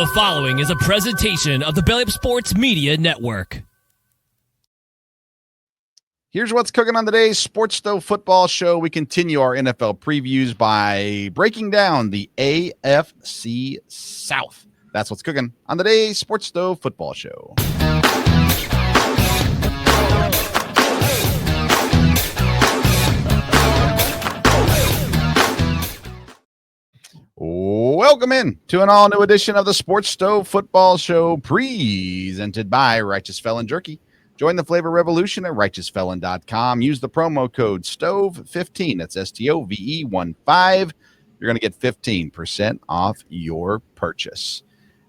The following is a presentation of the Belly Up Sports Media Network. Here's what's cooking on today's Sports Stove Football Show. We continue our NFL previews by breaking down the AFC South. That's what's cooking on today's Sports Stove Football Show. Welcome in to an all-new edition of the Sports Stove Football Show, presented by Righteous Felon Jerky. Join the flavor revolution at righteousfelon.com. Use the promo code STOVE15. That's STOVE15. You're going to get 15% off your purchase.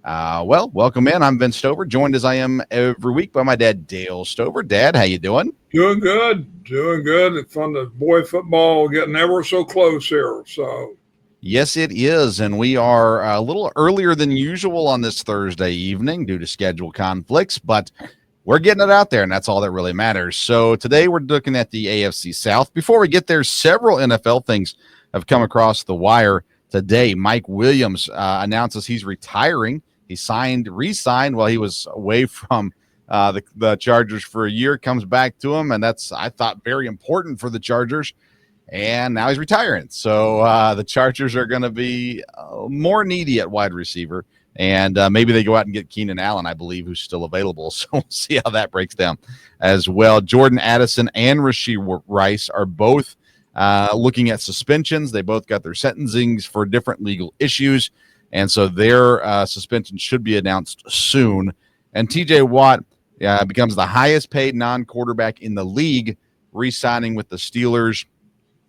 Welcome in. I'm Vince Stover, joined as I am every week by my dad, Dale Stover. Dad, how you doing? Doing good. It's fun to boy football getting ever so close here. So. Yes, it is, and we are a little earlier than usual on this Thursday evening due to schedule conflicts, but we're getting it out there, and that's all that really matters. So today we're looking at the AFC South. Before we get there, several NFL things have come across the wire today. Mike Williams announces he's retiring. He re-signed while he was away from the Chargers for a year, comes back to him, and that's, I thought, very important for the Chargers. And now he's retiring. So the Chargers are going to be more needy at wide receiver. And maybe they go out and get Keenan Allen, I believe, who's still available. So we'll see how that breaks down as well. Jordan Addison and Rashee Rice are both looking at suspensions. They both got their sentencings for different legal issues. And so their suspension should be announced soon. And TJ Watt becomes the highest paid non-quarterback in the league, re-signing with the Steelers.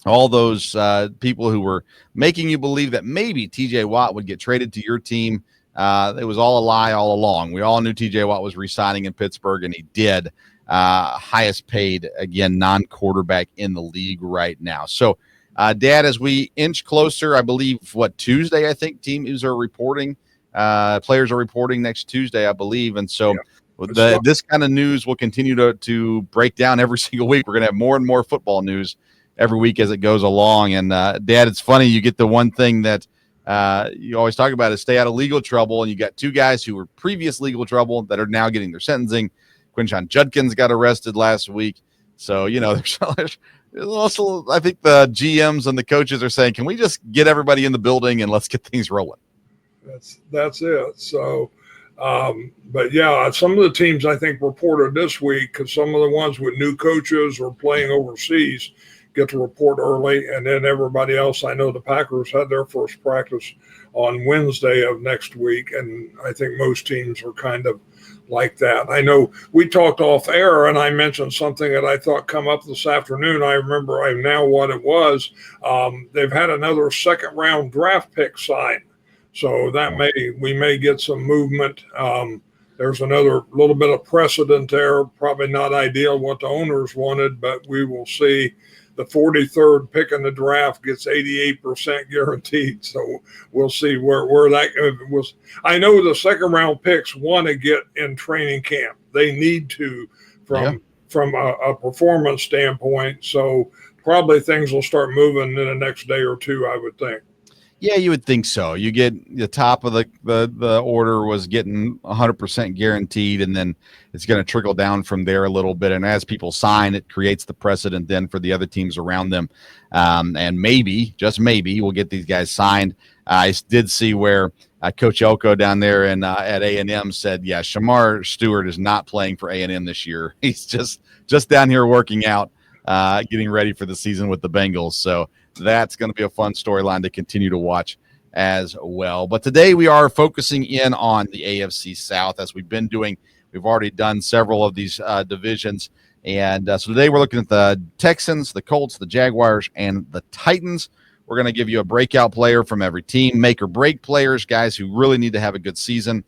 All those people who were making you believe that maybe TJ Watt would get traded to your team, it was all a lie all along. We all knew TJ Watt was re-signing in Pittsburgh, and he did. Highest paid, again, non-quarterback in the league right now. So, Dad, as we inch closer, I believe, Tuesday, I think teams are reporting. Players are reporting next Tuesday, I believe. And so this kind of news will continue to break down every single week. We're going to have more and more football news every week as it goes along. And Dad, it's funny, you get the one thing that you always talk about is stay out of legal trouble, and you got two guys who were previous legal trouble that are now getting their sentencing. Quinshon Judkins got arrested last week. So, there's also, I think the GMs and the coaches are saying, can we just get everybody in the building and let's get things rolling? That's it. So, but yeah, some of the teams I think reported this week, because some of the ones with new coaches or playing overseas get to report early, and then everybody else. I know the Packers had their first practice on Wednesday of next week, and I think most teams are kind of like that. I know we talked off air, and I mentioned something that I thought come up this afternoon. I remember now what it was. They've had another second-round draft pick signed, so that we may get some movement. There's another little bit of precedent there. Probably not ideal what the owners wanted, but we will see. The 43rd pick in the draft gets 88% guaranteed. So we'll see where that was. I know the second round picks want to get in training camp. They need to from a performance standpoint. So probably things will start moving in the next day or two, I would think. Yeah, you would think so. You get the top of the order was getting 100% guaranteed, and then it's going to trickle down from there a little bit. And as people sign, it creates the precedent then for the other teams around them. And maybe, just maybe, we'll get these guys signed. I did see where Coach Elko down there at A&M said, yeah, Shamar Stewart is not playing for A&M this year. He's just down here working out, getting ready for the season with the Bengals. So that's going to be a fun storyline to continue to watch as well. But today we are focusing in on the AFC South, as we've been doing. We've already done several of these divisions. And so today we're looking at the Texans, the Colts, the Jaguars, and the Titans. We're going to give you a breakout player from every team, make or break players, guys who really need to have a good season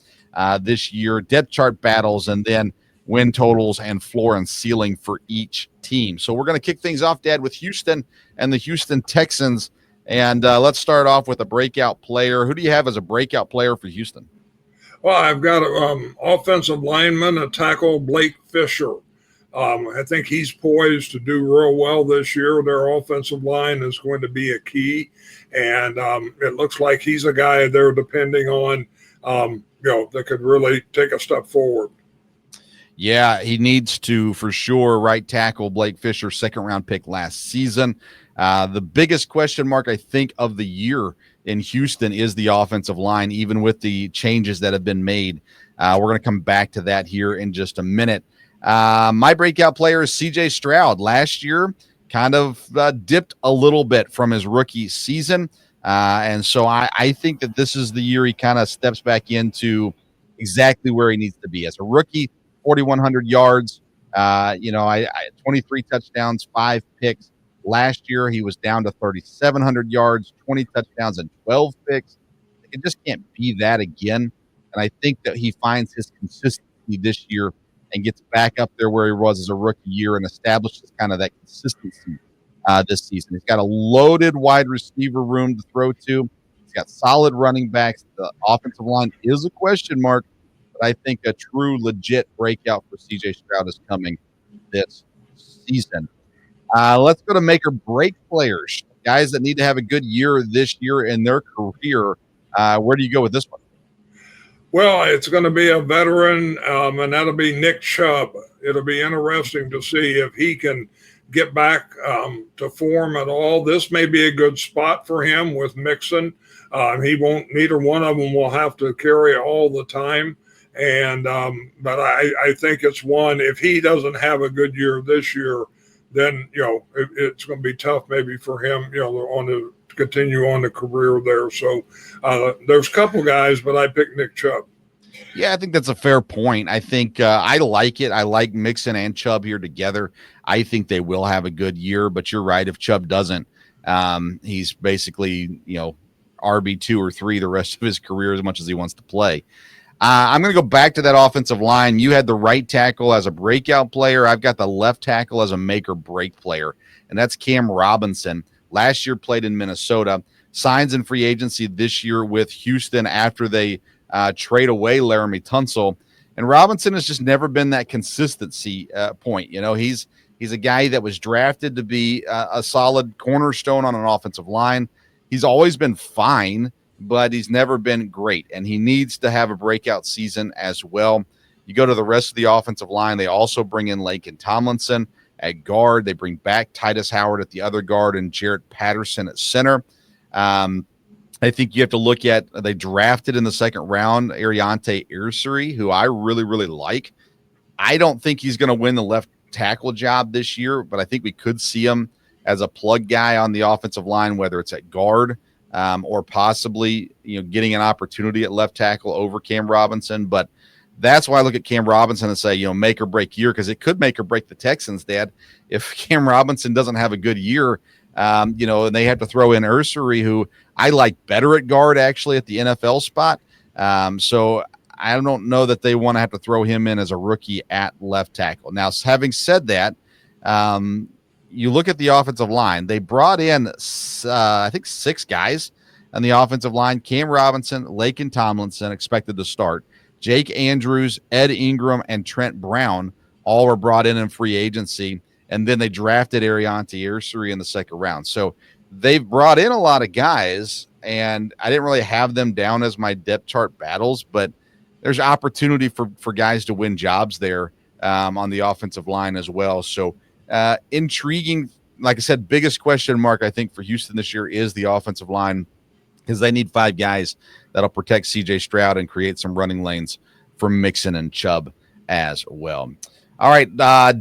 this year, depth chart battles, and then win totals and floor and ceiling for each team. So we're going to kick things off, Dad, with Houston and the Houston Texans. And let's start off with a breakout player. Who do you have as a breakout player for Houston? Well, I've got an offensive lineman, a tackle, Blake Fisher. I think he's poised to do real well this year. Their offensive line is going to be a key. And it looks like he's a guy they're depending on. that could really take a step forward. Yeah, he needs to for sure. Right tackle Blake Fisher, second-round pick last season. The biggest question mark, I think, of the year in Houston is the offensive line, even with the changes that have been made. We're going to come back to that here in just a minute. My breakout player is CJ Stroud. Last year, kind of dipped a little bit from his rookie season. And so I think that this is the year he kind of steps back into exactly where he needs to be. As a rookie, 4,100 yards, 23 touchdowns, 5 picks. Last year, he was down to 3,700 yards, 20 touchdowns, and 12 picks. It just can't be that again. And I think that he finds his consistency this year and gets back up there where he was as a rookie year and establishes kind of that consistency this season. He's got a loaded wide receiver room to throw to. He's got solid running backs. The offensive line is a question mark, but I think a true, legit breakout for CJ Stroud is coming this season. Let's go to make or break players, guys that need to have a good year this year in their career. Where do you go with this one? Well, it's going to be a veteran, and that'll be Nick Chubb. It'll be interesting to see if he can get back to form at all. This may be a good spot for him with Mixon. Neither one of them will have to carry all the time. But I think it's one, if he doesn't have a good year this year, then, it's going to be tough maybe for him, to continue on the career there. So there's a couple guys, but I picked Nick Chubb. Yeah, I think that's a fair point. I think I like it. I like Mixon and Chubb here together. I think they will have a good year, but you're right. If Chubb doesn't, he's basically, RB2 or 3 the rest of his career as much as he wants to play. I'm going to go back to that offensive line. You had the right tackle as a breakout player. I've got the left tackle as a make or break player, and that's Cam Robinson. Last year played in Minnesota, signs in free agency this year with Houston after they trade away Laramie Tunsil. And Robinson has just never been that consistency point. He's a guy that was drafted to be a solid cornerstone on an offensive line. He's always been fine, but he's never been great, and he needs to have a breakout season as well. You go to the rest of the offensive line, they also bring in Laken Tomlinson at guard. They bring back Titus Howard at the other guard and Jarrett Patterson at center. I think you have to look at, they drafted in the second round Ariante Irsary, who I really, really like. I don't think he's going to win the left tackle job this year, but I think we could see him as a plug guy on the offensive line, whether it's at guard or possibly, getting an opportunity at left tackle over Cam Robinson. But that's why I look at Cam Robinson and say, make or break year, because it could make or break the Texans, Dad. If Cam Robinson doesn't have a good year, and they have to throw in Ursary, who I like better at guard, actually, at the NFL spot. So I don't know that they want to have to throw him in as a rookie at left tackle. Now, having said that, you look at the offensive line. They brought in, I think, 6 guys on the offensive line. Cam Robinson, Laken Tomlinson expected to start. Jake Andrews, Ed Ingram, and Trent Brown all were brought in free agency. And then they drafted Ariante Irsary in the second round. So they've brought in a lot of guys, and I didn't really have them down as my depth chart battles, but there's opportunity for guys to win jobs there on the offensive line as well. So intriguing. Like I said, biggest question mark, I think, for Houston this year is the offensive line, because they need 5 guys that'll protect CJ Stroud and create some running lanes for Mixon and Chubb as well. All right,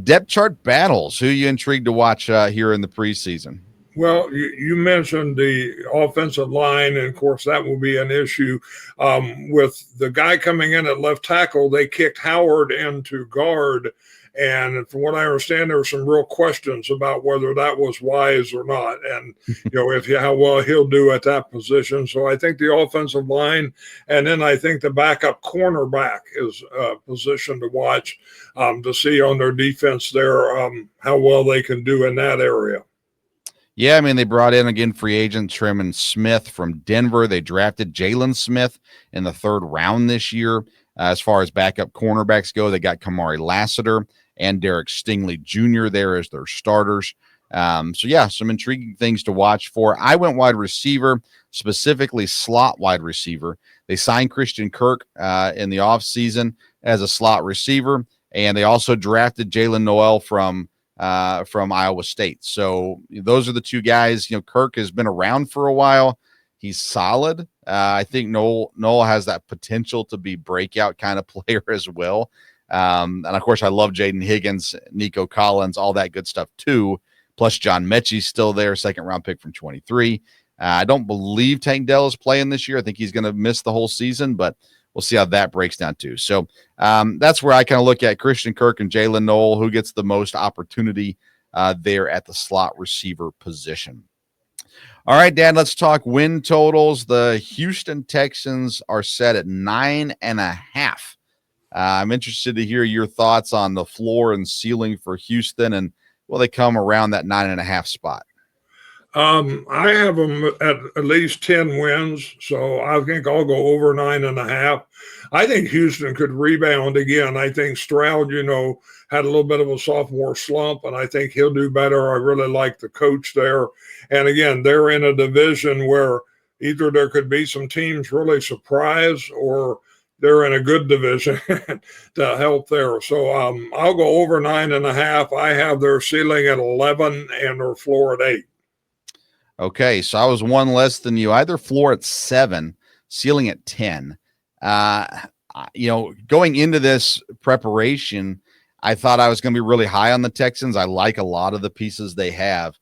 depth chart battles. Who are you intrigued to watch here in the preseason? Well, you mentioned the offensive line, and of course that will be an issue. With the guy coming in at left tackle, they kicked Howard into guard, and from what I understand, there were some real questions about whether that was wise or not, and how well he'll do at that position. So I think the offensive line, and then I think the backup cornerback is a position to watch to see on their defense there how well they can do in that area. Yeah, I mean, they brought in, again, free agent Tremon Smith from Denver. They drafted Jalen Smith in the 3rd round this year. As far as backup cornerbacks go, they got Kamari Lassiter and Derek Stingley Jr. there as their starters. So yeah, some intriguing things to watch for. I went wide receiver, specifically slot wide receiver. They signed Christian Kirk in the offseason as a slot receiver, and they also drafted Jalen Noel from Iowa State. So those are the two guys. Kirk has been around for a while. He's solid. I think Noel has that potential to be breakout kind of player as well. And of course, I love Jaden Higgins, Nico Collins, all that good stuff too. Plus, John Mechie's still there, second-round pick from 23. I don't believe Tank Dell is playing this year. I think he's going to miss the whole season, but we'll see how that breaks down too. So that's where I kind of look at Christian Kirk and Jalen Noel, who gets the most opportunity there at the slot receiver position. All right, Dan, let's talk win totals. The Houston Texans are set at 9.5. I'm interested to hear your thoughts on the floor and ceiling for Houston, and will they come around that 9.5 spot? I have them at least 10 wins, so I think I'll go over 9.5. I think Houston could rebound again. I think Stroud, had a little bit of a sophomore slump, and I think he'll do better. I really like the coach there. And again, they're in a division where either there could be some teams really surprised or they're in a good division to help there. So I'll go over 9.5. I have their ceiling at 11 and their floor at 8. Okay, so I was one less than you. Either floor at 7, ceiling at 10. Going into this preparation, I thought I was going to be really high on the Texans. I like a lot of the pieces they have.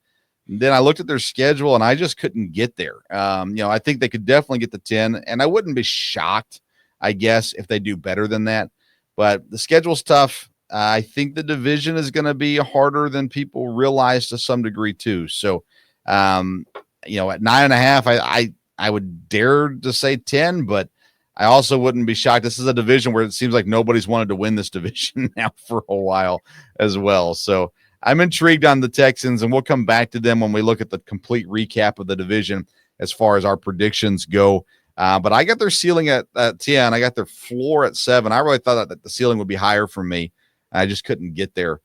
And then I looked at their schedule, and I just couldn't get there. I think they could definitely get to 10, and I wouldn't be shocked, I guess, if they do better than that. But the schedule's tough. I think the division is going to be harder than people realize to some degree too. So, at 9.5, I would dare to say 10, but I also wouldn't be shocked. This is a division where it seems like nobody's wanted to win this division now for a while as well. So I'm intrigued on the Texans, and we'll come back to them when we look at the complete recap of the division as far as our predictions go. But I got their ceiling at 10. I got their floor at 7. I really thought that the ceiling would be higher for me. I just couldn't get there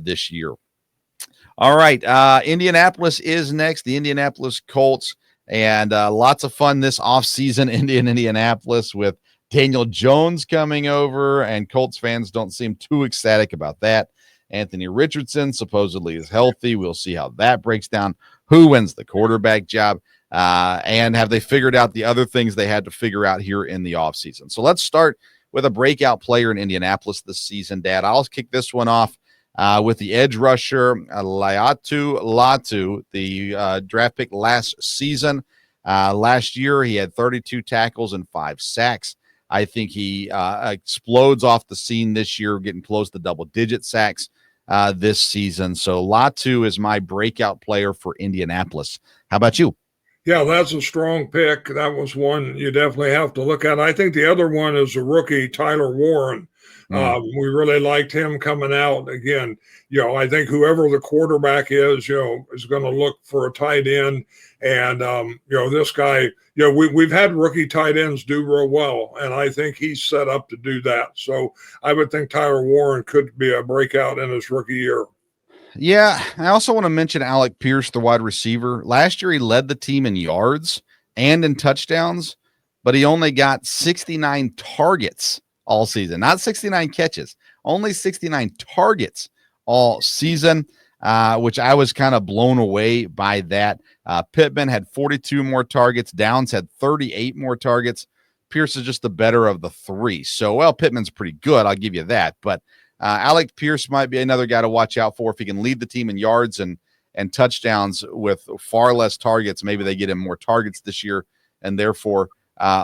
this year. All right. Indianapolis is next, the Indianapolis Colts. And lots of fun this offseason in Indianapolis with Daniel Jones coming over, and Colts fans don't seem too ecstatic about that. Anthony Richardson supposedly is healthy. We'll see how that breaks down. Who wins the quarterback job? And have they figured out the other things they had to figure out here in the offseason? So let's start with a breakout player in Indianapolis this season, Dad. I'll kick this one off with the edge rusher, Laiatu Latu, the draft pick last season. Last year, he had 32 tackles and 5 sacks. I think he explodes off the scene this year, getting close to double-digit sacks this season. So Latu is my breakout player for Indianapolis. How about you? Yeah, that's a strong pick. That was one you definitely have to look at. I think the other one is a rookie, Tyler Warren. We really liked him coming out. Again, I think whoever the quarterback is going to look for a tight end. And, this guy, we've had rookie tight ends do real well, and I think he's set up to do that. So I would think Tyler Warren could be a breakout in his rookie year. Yeah, I also want to mention Alec Pierce, the wide receiver. Last year, he led the team in yards and in touchdowns, but he only got 69 targets all season. Not 69 catches, only 69 targets all season, which I was kind of blown away by that. Pittman had 42 more targets. Downs had 38 more targets. Pierce is just the better of the three. So, Pittman's pretty good. I'll give you that. But Alec Pierce might be another guy to watch out for if he can lead the team in yards and touchdowns with far less targets. Maybe they get him more targets this year and therefore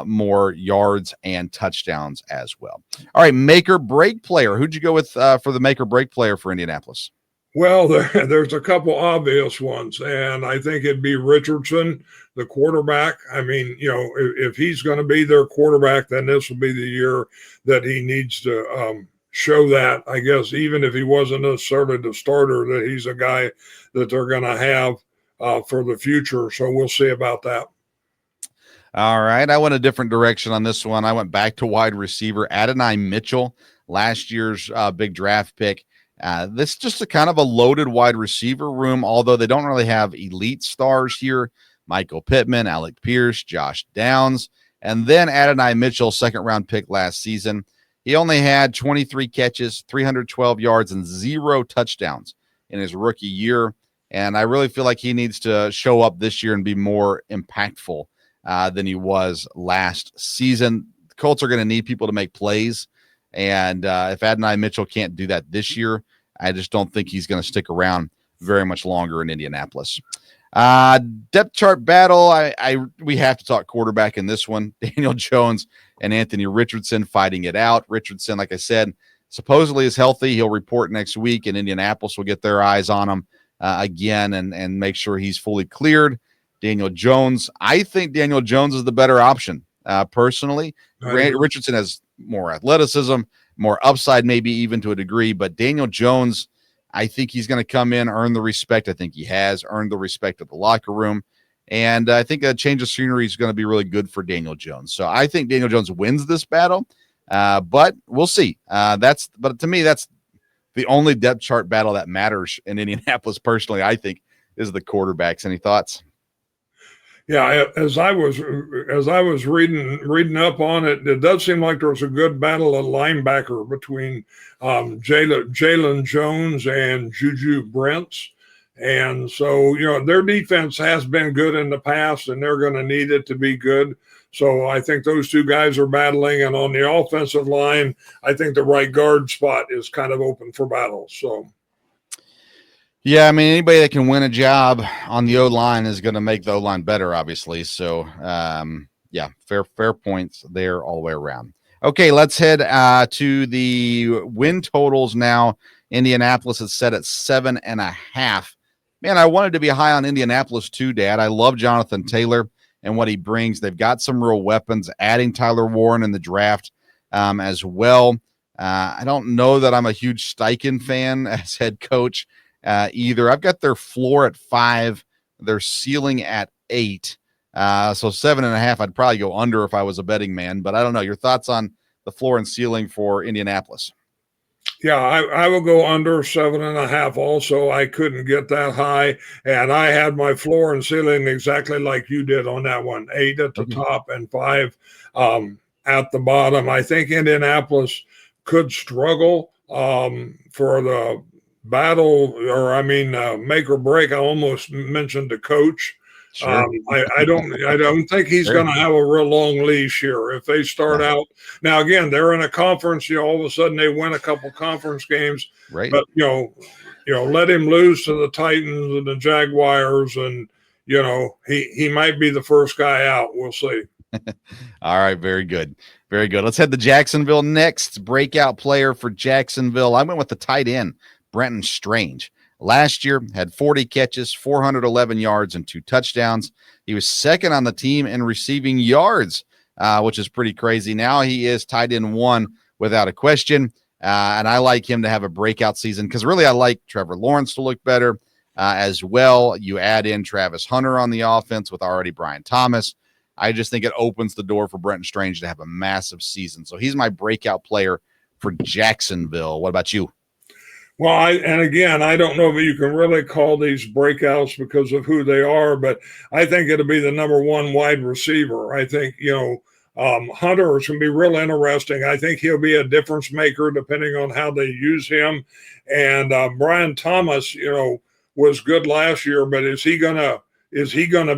more yards and touchdowns as well. All right, make or break player. Who'd you go with for the make or break player for Indianapolis? Well, there's a couple obvious ones, and I think it'd be Richardson, the quarterback. I mean, if he's going to be their quarterback, then this will be the year that he needs to show that, I guess, even if he wasn't necessarily the starter, that he's a guy that they're going to have for the future. So we'll see about that. All right. I went a different direction on this one. I went back to wide receiver, Adonai Mitchell, last year's big draft pick. This is just a kind of a loaded wide receiver room, although they don't really have elite stars here. Michael Pittman, Alec Pierce, Josh Downs, and then Adonai Mitchell, second-round pick last season. He only had 23 catches, 312 yards, and 0 touchdowns in his rookie year. And I really feel like he needs to show up this year and be more impactful than he was last season. The Colts are going to need people to make plays. And if Adonai Mitchell can't do that this year, I just don't think he's going to stick around very much longer in Indianapolis. Depth chart battle. We have to talk quarterback in this one. Daniel Jones and Anthony Richardson fighting it out. Richardson, like I said, supposedly is healthy. He'll report next week, and Indianapolis will get their eyes on him again and make sure he's fully cleared. Daniel Jones, I think Daniel Jones is the better option personally. Richardson has more athleticism, more upside, maybe even to a degree, but Daniel Jones, I think he's going to come in, earn the respect. I think he has earned the respect of the locker room. And I think a change of scenery is going to be really good for Daniel Jones. So I think Daniel Jones wins this battle, but we'll see. But to me, that's the only depth chart battle that matters in Indianapolis. Personally, I think is the quarterbacks. Any thoughts? Yeah, as I was reading up on it, it does seem like there was a good battle of linebacker between Jalen Jones and Juju Brents. And so, their defense has been good in the past, and they're going to need it to be good. So I think those two guys are battling. And on the offensive line, I think the right guard spot is kind of open for battle. So. Yeah, I mean, anybody that can win a job on the O-line is going to make the O-line better, obviously. So, yeah, fair points there all the way around. Okay, let's head to the win totals now. Indianapolis is set at 7.5. Man, I wanted to be high on Indianapolis too, Dad. I love Jonathan Taylor and what he brings. They've got some real weapons, adding Tyler Warren in the draft as well. I don't know that I'm a huge Steichen fan as head coach. Either. I've got their floor at 5, their ceiling at 8. So 7.5, I'd probably go under if I was a betting man, but I don't know. Your thoughts on the floor and ceiling for Indianapolis? Yeah, I will go under 7.5 also. I couldn't get that high, and I had my floor and ceiling exactly like you did on that one, 8 at the top and 5 at the bottom. I think Indianapolis could struggle for the battle, make or break. I almost mentioned the coach. Sure. I don't think he's going to have a real long leash here. If they start out now, again, they're in a conference. All of a sudden they win a couple conference games, right? But let him lose to the Titans and the Jaguars, and he might be the first guy out. We'll see. All right, very good. Very good. Let's head to Jacksonville next. Breakout player for Jacksonville. I went with the tight end, Brenton Strange. Last year, had 40 catches, 411 yards, and 2 touchdowns. He was second on the team in receiving yards, which is pretty crazy. Now he is tight end 1 without a question, and I like him to have a breakout season because really I like Trevor Lawrence to look better as well. You add in Travis Hunter on the offense with already Brian Thomas. I just think it opens the door for Brenton Strange to have a massive season. So he's my breakout player for Jacksonville. What about you? Well, I don't know if you can really call these breakouts because of who they are, but I think it'll be the number 1 wide receiver. I think, Hunter is going to be real interesting. I think he'll be a difference maker depending on how they use him. And Brian Thomas, was good last year, but is he going to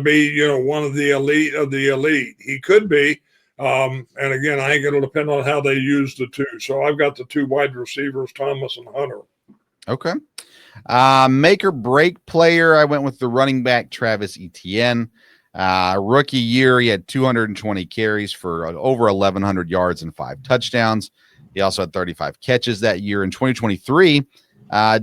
be, one of the elite of the elite? He could be. And again, I think it'll depend on how they use the two. So I've got the 2 wide receivers, Thomas and Hunter. Okay. Make or break player. I went with the running back, Travis Etienne. Rookie year, he had 220 carries for over 1,100 yards and 5 touchdowns. He also had 35 catches that year. In 2023,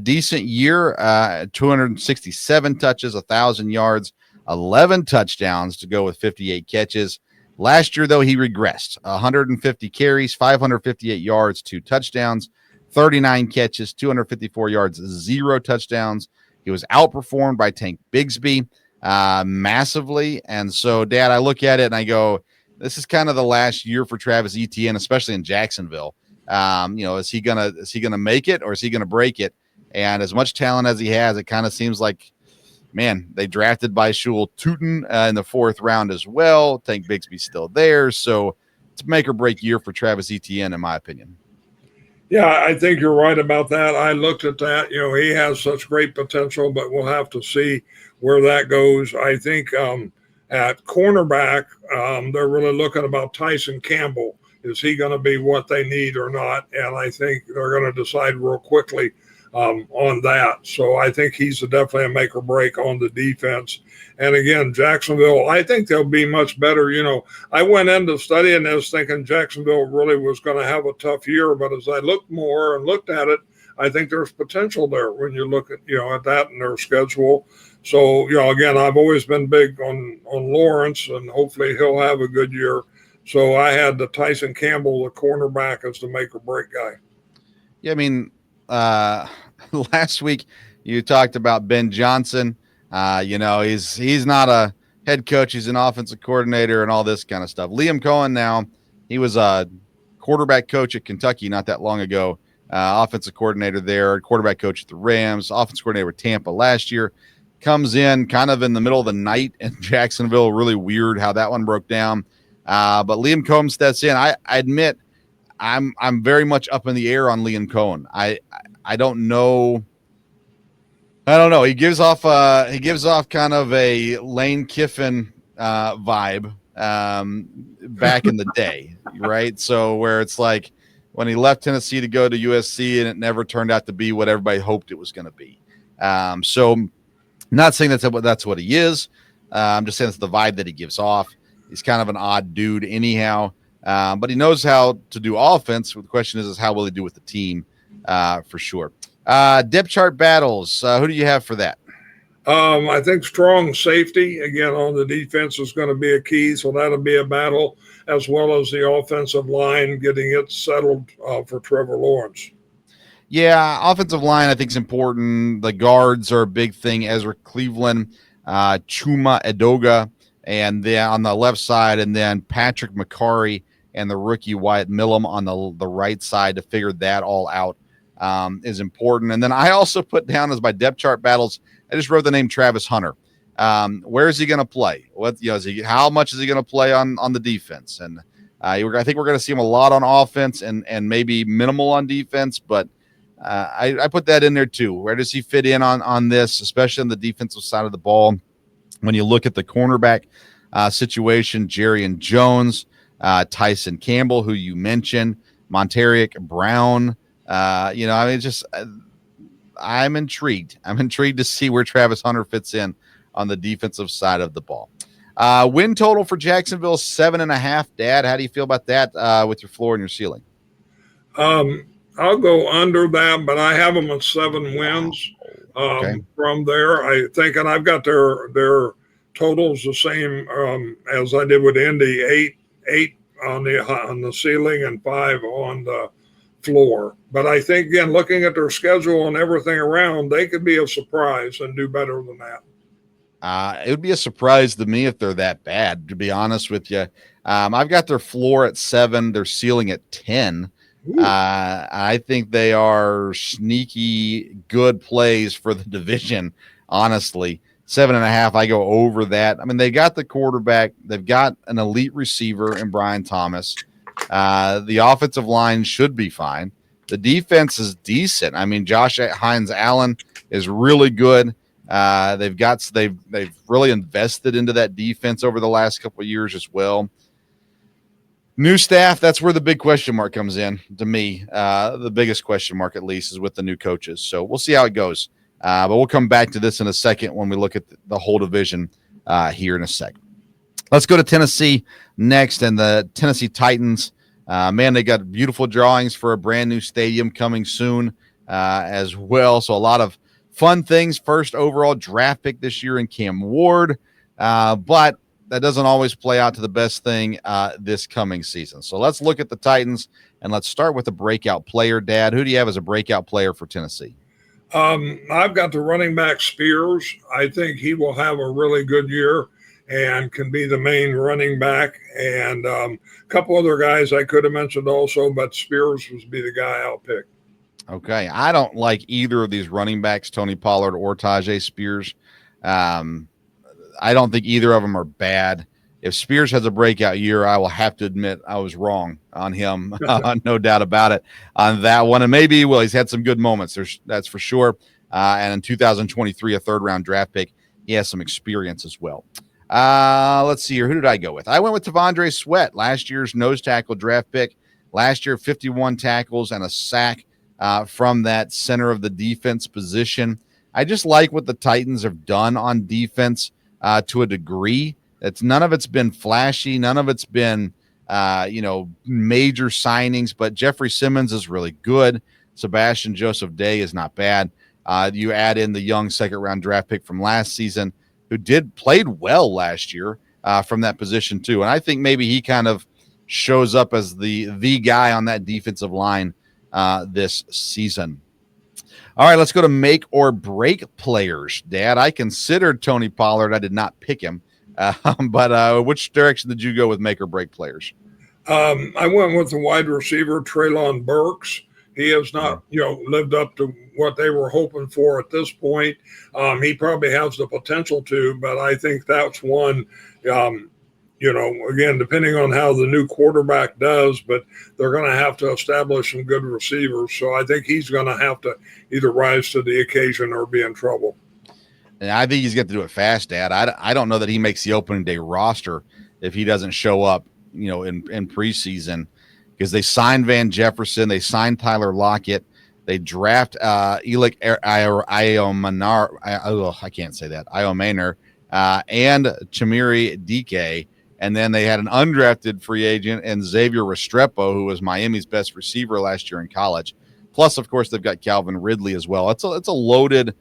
decent year, 267 touches, 1,000 yards, 11 touchdowns to go with 58 catches. Last year, though, he regressed. 150 carries, 558 yards, 2 touchdowns, 39 catches, 254 yards, 0 touchdowns. He was outperformed by Tank Bigsby massively. And so, Dad, I look at it and I go, this is kind of the last year for Travis Etienne, especially in Jacksonville. Is he gonna make it or is he gonna break it? And as much talent as he has, it kind of seems like, man, they drafted by Shul Tootin in the 4th round as well. Tank Bigsby's still there. So it's a make or break year for Travis Etienne, in my opinion. Yeah, I think you're right about that. I looked at that. He has such great potential, but we'll have to see where that goes. I think at cornerback, they're really looking about Tyson Campbell. Is he going to be what they need or not? And I think they're going to decide real quickly on that. So I think he's definitely a make or break on the defense. And again, Jacksonville, I think they'll be much better. I went into studying this thinking Jacksonville really was going to have a tough year. But as I looked more and looked at it, I think there's potential there when you look at, at that in their schedule. So, again, I've always been big on Lawrence, and hopefully he'll have a good year. So I had the Tyson Campbell, the cornerback, as the make or break guy. Yeah, I mean, last week you talked about Ben Johnson. He's not a head coach. He's an offensive coordinator and all this kind of stuff. Liam Cohen now, he was a quarterback coach at Kentucky not that long ago. Offensive coordinator there, quarterback coach at the Rams, offensive coordinator with Tampa last year. Comes in kind of in the middle of the night in Jacksonville. Really weird how that one broke down. But Liam Cohen steps in. I admit I'm very much up in the air on Liam Cohen. I don't know. I don't know. He gives off kind of a Lane Kiffin vibe back in the day, right? So where it's like when he left Tennessee to go to USC and it never turned out to be what everybody hoped it was going to be. So not saying that's what he is. I'm just saying it's the vibe that he gives off. He's kind of an odd dude anyhow, but he knows how to do offense. The question is how will he do with the team for sure. Depth chart battles. Who do you have for that? I think strong safety, again, on the defense is going to be a key, so that'll be a battle, as well as the offensive line getting it settled for Trevor Lawrence. Yeah, offensive line I think is important. The guards are a big thing. Ezra Cleveland, Chuma Edoga, and then on the left side, and then Patrick McCarry and the rookie Wyatt Millum on the right side to figure that all out is important. And then I also put down as my depth chart battles, I just wrote the name Travis Hunter. Where is he going to play? How much is he going to play on the defense? And I think we're going to see him a lot on offense and maybe minimal on defense, but I put that in there too. Where does he fit in on this, especially on the defensive side of the ball? When you look at the cornerback situation, Jerrion Jones, Tyson Campbell, who you mentioned, Montaric Brown, I'm intrigued. I'm intrigued to see where Travis Hunter fits in on the defensive side of the ball. Win total for Jacksonville, 7.5. Dad, how do you feel about that with your floor and your ceiling? I'll go under that, but I have them at 7 wins. Okay. From there, I think, and I've got their totals the same as I did with Indy, eight on the ceiling and 5 on the floor. But I think, again, looking at their schedule and everything around, they could be a surprise and do better than that. It would be a surprise to me if they're that bad, to be honest with you. I've got their floor at 7, their ceiling at 10. I think they are sneaky good plays for the division, honestly. 7.5, I go over that. I mean, they got the quarterback. They've got an elite receiver in Brian Thomas. The offensive line should be fine. The defense is decent. I mean, Josh Hines Allen is really good. They've really invested into that defense over the last couple of years as well. New staff, that's where the big question mark comes in to me. The biggest question mark, at least, is with the new coaches. So we'll see how it goes. But we'll come back to this in a second when we look at the whole division here in a second. Let's go to Tennessee next, and the Tennessee Titans. They got beautiful drawings for a brand new stadium coming soon as well. So a lot of fun things. First overall draft pick this year in Cam Ward. But that doesn't always play out to the best thing this coming season. So let's look at the Titans, and let's start with a breakout player. Dad, who do you have as a breakout player for Tennessee? I've got the running back Spears. I think he will have a really good year and can be the main running back. And a couple other guys I could have mentioned also, but Spears would be the guy I'll pick. Okay. I don't like either of these running backs, Tony Pollard or Tajay Spears. I don't think either of them are bad. If Spears has a breakout year, I will have to admit I was wrong on him. No doubt about it on that one. And maybe he will. He's had some good moments. That's for sure. And in 2023, a third-round draft pick, he has some experience as well. Let's see here. Who did I go with? I went with T'Vondre Sweat, last year's nose tackle draft pick. Last year, 51 tackles and a sack from that center of the defense position. I just like what the Titans have done on defense to a degree. None of it's been flashy. None of it's been, major signings, but Jeffrey Simmons is really good. Sebastian Joseph Day is not bad. You add in the young second-round draft pick from last season who played well last year from that position too. And I think maybe he kind of shows up as the guy on that defensive line this season. All right, let's go to make or break players. Dad, I considered Tony Pollard. I did not pick him. But which direction did you go with make or break players? I went with the wide receiver, Treylon Burks. He has not, lived up to what they were hoping for at this point. He probably has the potential to, but I think that's one, again, depending on how the new quarterback does, but they're going to have to establish some good receivers. So I think he's going to have to either rise to the occasion or be in trouble. And I think he's got to do it fast, Dad. I don't know that he makes the opening day roster if he doesn't show up, in preseason, because they signed Van Jefferson, they signed Tyler Lockett, they draft Elik Iomanar, I can't say that, Iomaner, and Chamiri Dike, and then they had an undrafted free agent and Xavier Restrepo, who was Miami's best receiver last year in college. Plus, of course, they've got Calvin Ridley as well. It's a loaded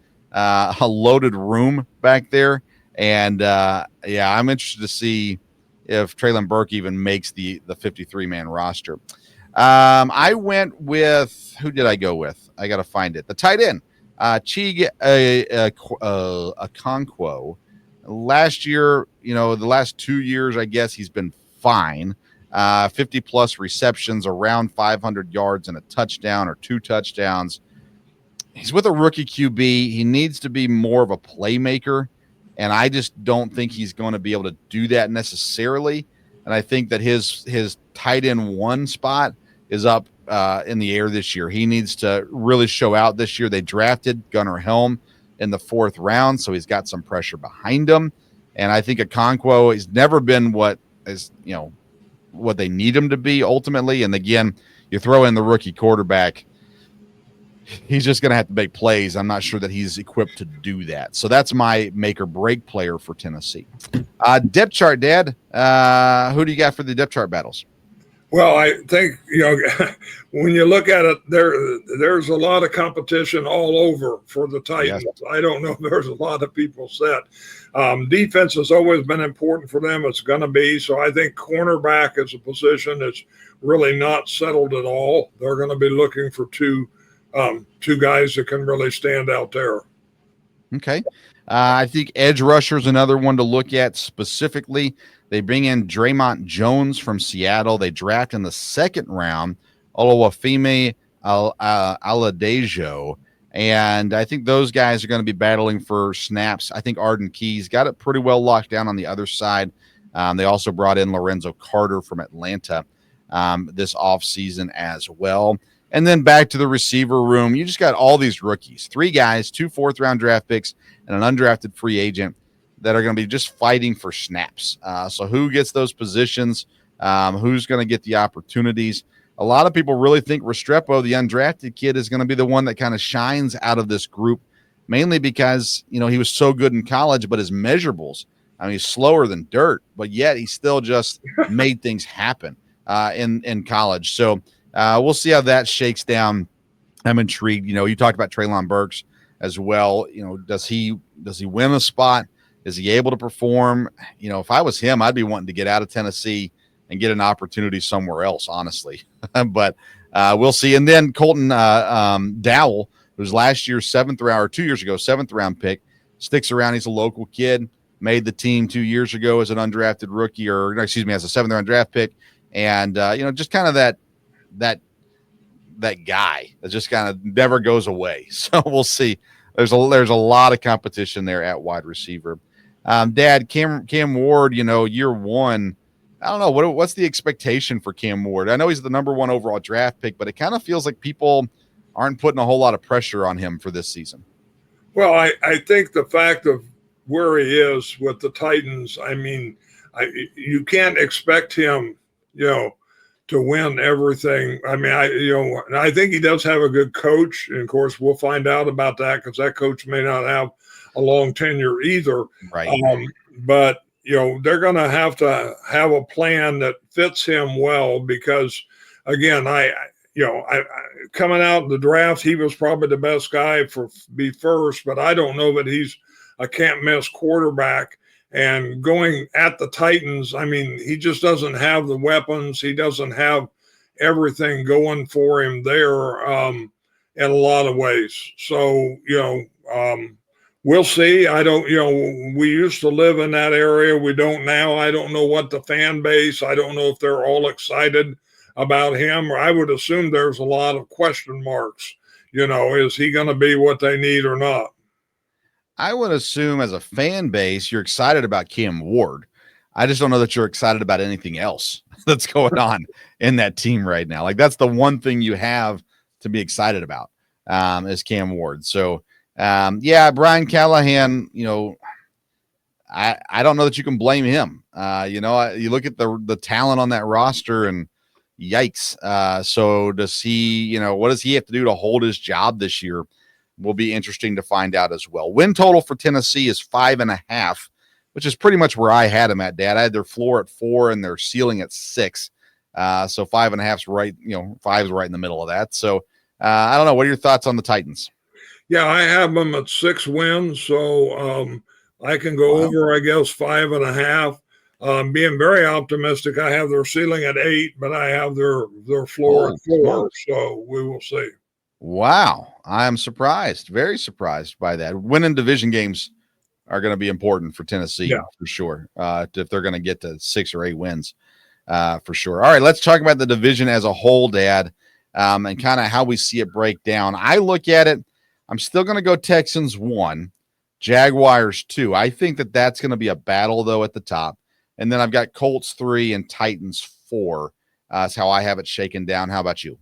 room back there, and I'm interested to see if Treylon Burke even makes the 53-man roster. I went with, who did I go with? I got to find it. The tight end, Chig Okonkwo. Last year, the last 2 years, I guess he's been fine. 50-plus receptions, around 500 yards and a touchdown or 2 touchdowns. He's with a rookie QB. He needs to be more of a playmaker, and I just don't think he's going to be able to do that necessarily. And I think that his tight end 1 spot is up in the air this year. He needs to really show out this year. They drafted Gunnar Helm in the 4th round, so he's got some pressure behind him. And I think Okonkwo has never been what they need him to be ultimately. And again, you throw in the rookie quarterback, he's just going to have to make plays. I'm not sure that he's equipped to do that. So that's my make or break player for Tennessee. Depth chart, Dad. Who do you got for the depth chart battles? Well, I think, when you look at it, there's a lot of competition all over for the Titans. Yes. I don't know if there's a lot of people set. Defense has always been important for them. It's going to be. So I think cornerback is a position that's really not settled at all. They're going to be looking for two guys that can really stand out there. Okay. I think edge rusher is another one to look at specifically. They bring in Draymond Jones from Seattle. They draft in the 2nd round, Oluwafemi Aladejo. And I think those guys are going to be battling for snaps. I think Arden Key's got it pretty well locked down on the other side. They also brought in Lorenzo Carter from Atlanta this offseason as well. And then back to the receiver room, you just got all these rookies, 3 guys, 2 4th-round draft picks, and an undrafted free agent that are going to be just fighting for snaps. So who gets those positions? Who's going to get the opportunities? A lot of people really think Restrepo, the undrafted kid, is going to be the one that kind of shines out of this group, mainly because, he was so good in college, but his measurables, he's slower than dirt, but yet he still just made things happen in college. So we'll see how that shakes down. I'm intrigued. You talked about Treylon Burks as well. Does he win a spot? Is he able to perform? If I was him, I'd be wanting to get out of Tennessee and get an opportunity somewhere else, honestly. But we'll see. And then Colton Dowell, who's last year's 7th round, or 2 years ago, 7th round pick, sticks around. He's a local kid, made the team 2 years ago as an undrafted rookie, as a 7th round draft pick. And, just kind of that that guy that just kind of never goes away. So we'll see. There's a lot of competition there at wide receiver. Dad, Cam Ward, year one, I don't know what's the expectation for Cam Ward. I know he's the number 1 overall draft pick, but it kind of feels like people aren't putting a whole lot of pressure on him for this season. Well, I think the fact of where he is with the Titans, I mean, you can't expect him, to win everything. I mean, I think he does have a good coach, and of course we'll find out about that because that coach may not have a long tenure either. Right. But they're going to have a plan that fits him well because, again, I coming out in the draft, he was probably the best guy for be first, but I don't know that he's a can't miss quarterback. And going at the Titans, I mean, he just doesn't have the weapons. He doesn't have everything going for him there in a lot of ways. So, we'll see. I don't, we used to live in that area. We don't now. I don't know what the fan base, I don't know if they're all excited about him. I would assume there's a lot of question marks. Is he going to be what they need or not? I would assume as a fan base, you're excited about Cam Ward. I just don't know that you're excited about anything else that's going on in that team right now. Like that's the one thing you have to be excited about is Cam Ward. So, Brian Callahan, I don't know that you can blame him. You look at the talent on that roster and yikes. So does he, what does he have to do to hold his job this year? Will be interesting to find out as well. Win total for Tennessee is 5.5, which is pretty much where I had them at, Dad. I had their floor at 4 and their ceiling at 6. So 5.5's right, 5's right in the middle of that. So I don't know. What are your thoughts on the Titans? Yeah, I have them at 6 wins. So I can go over, I guess, 5.5. Being very optimistic, I have their ceiling at 8, but I have their floor at 4. So we will see. Wow. I am surprised, very surprised by that. Winning division games are going to be important for Tennessee for sure. If they're going to get to 6 or 8 wins for sure. All right, let's talk about the division as a whole, Dad, and kind of how we see it break down. I look at it, I'm still going to go Texans 1, Jaguars 2. I think that's going to be a battle, though, at the top. And then I've got Colts 3 and Titans 4. That's how I have it shaken down. How about you?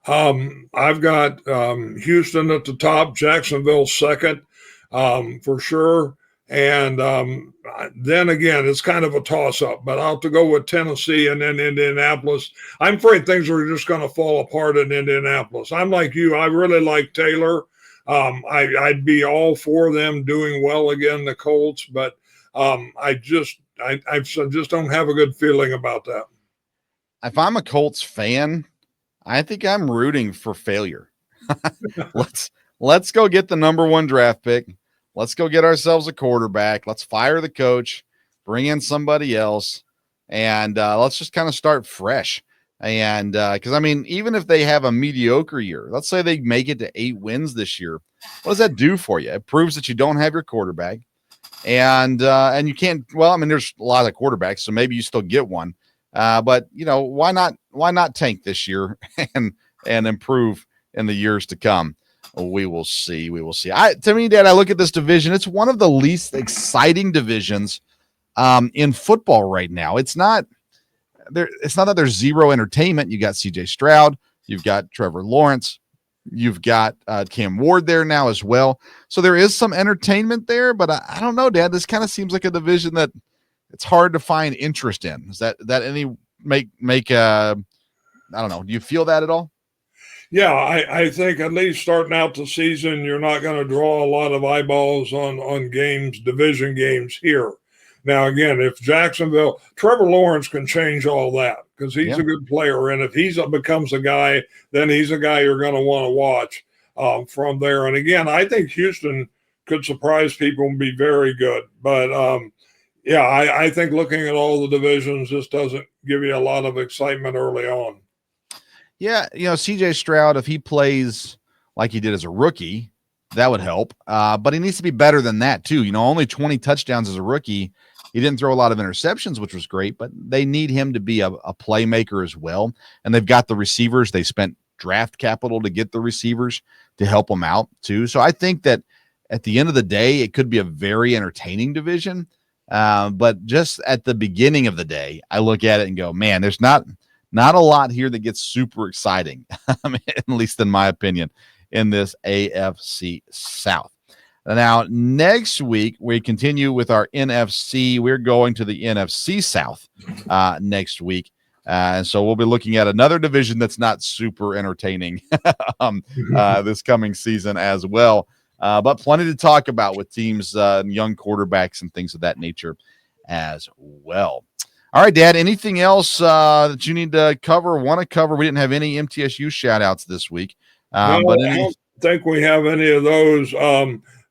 I've got Houston at the top, Jacksonville second, for sure. And then again, it's kind of a toss-up, but I'll have to go with Tennessee and then Indianapolis. I'm afraid things are just going to fall apart in Indianapolis. I'm like you. I really like Taylor. I'd be all for them doing well again, the Colts, but I just don't have a good feeling about that. If I'm a Colts fan, I think I'm rooting for failure. Let's go get the number 1 draft pick. Let's go get ourselves a quarterback. Let's fire the coach, bring in somebody else, and let's just kind of start fresh. And because, I mean, even if they have a mediocre year, let's say they make it to 8 wins this year, what does that do for you? It proves that you don't have your quarterback. And you can't, there's a lot of quarterbacks, so maybe you still get one. But why not tank this year and improve in the years to come? We will see. To me, Dad, I look at this division. It's one of the least exciting divisions in football right now. It's not that there's zero entertainment. You got CJ Stroud, you've got Trevor Lawrence, you've got Cam Ward there now as well. So there is some entertainment there, but I don't know, Dad. This kind of seems like a division that it's hard to find interest in. Is that any make I don't know. Do you feel that at all? Yeah, I think at least starting out the season, you're not going to draw a lot of eyeballs on games, division games here. Now, again, if Trevor Lawrence can change all that because he's a good player. And if he becomes a guy, then he's a guy you're going to want to watch from there. And again, I think Houston could surprise people and be very good. But I think looking at all the divisions just doesn't give you a lot of excitement early on. Yeah, CJ Stroud, if he plays like he did as a rookie, that would help. But he needs to be better than that too. Only 20 touchdowns as a rookie. He didn't throw a lot of interceptions, which was great, but they need him to be a playmaker as well. And they've got the receivers. They spent draft capital to get the receivers to help them out too. So I think that at the end of the day, it could be a very entertaining division. But just at the beginning of the day, I look at it and go, man, there's not a lot here that gets super exciting, at least in my opinion, in this AFC South. Now, next week, we continue with our NFC. We're going to the NFC South next week. And so we'll be looking at another division that's not super entertaining this coming season as well. But plenty to talk about with teams, young quarterbacks and things of that nature as well. All right, Dad, anything else that you need to cover, want to cover? We didn't have any MTSU shout-outs this week. I don't think we have any of those.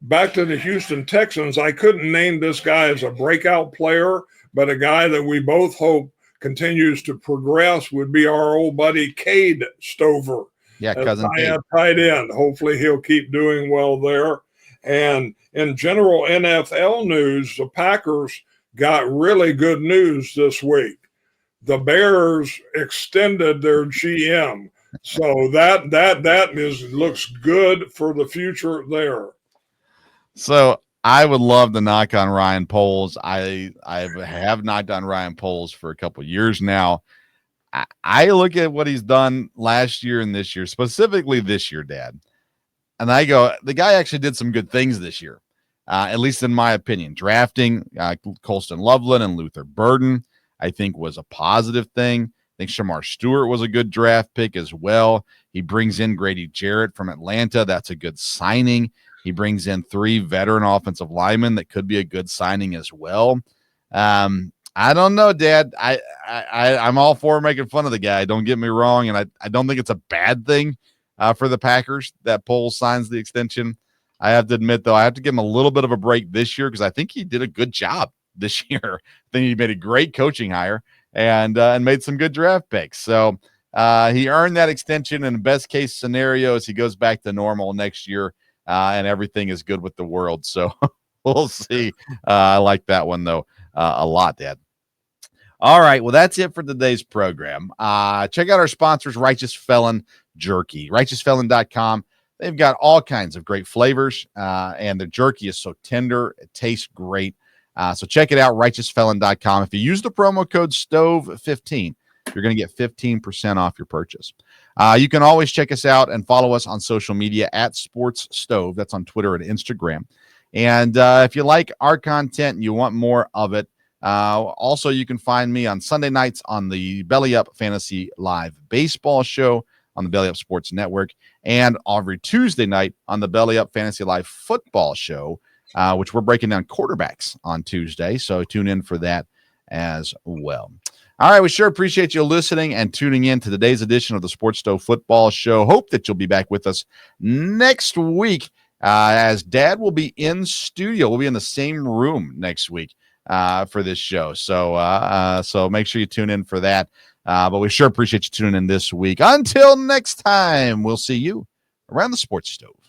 Back to the Houston Texans, I couldn't name this guy as a breakout player, but a guy that we both hope continues to progress would be our old buddy Cade Stover. Yeah, cousin Cade. Tight end. Hopefully he'll keep doing well there. And in general NFL news, the Packers got really good news this week. The Bears extended their GM. So that looks good for the future there. So I would love to knock on Ryan Poles. I have knocked on Ryan Poles for a couple of years now. I look at what he's done last year and this year, specifically this year, Dad, and I go, the guy actually did some good things this year, at least in my opinion. Drafting Colston Loveland and Luther Burden, I think, was a positive thing. I think Shamar Stewart was a good draft pick as well. He brings in Grady Jarrett from Atlanta. That's a good signing. He brings in 3 veteran offensive linemen that could be a good signing as well. I don't know, Dad. I'm all for making fun of the guy. Don't get me wrong, and I don't think it's a bad thing for the Packers that Poles signs the extension. I have to admit, though, I have to give him a little bit of a break this year because I think he did a good job this year. I think he made a great coaching hire and made some good draft picks. So he earned that extension. In the best case scenarios, he goes back to normal next year. And everything is good with the world. So we'll see. I like that one, though, a lot, Dad. All right. Well, that's it for today's program. Check out our sponsors, Righteous Felon Jerky, righteousfelon.com. They've got all kinds of great flavors, and the jerky is so tender. It tastes great. So check it out, righteousfelon.com. If you use the promo code STOVE15, you're going to get 15% off your purchase. You can always check us out and follow us on social media at Sports Stove. That's on Twitter and Instagram. And if you like our content and you want more of it, also you can find me on Sunday nights on the Belly Up Fantasy Live Baseball Show on the Belly Up Sports Network, and every Tuesday night on the Belly Up Fantasy Live Football Show, which we're breaking down quarterbacks on Tuesday. So tune in for that as well. All right, we sure appreciate you listening and tuning in to today's edition of the Sports Stove Football Show. Hope that you'll be back with us next week as Dad will be in studio. We'll be in the same room next week for this show. So make sure you tune in for that. But we sure appreciate you tuning in this week. Until next time, we'll see you around the Sports Stove.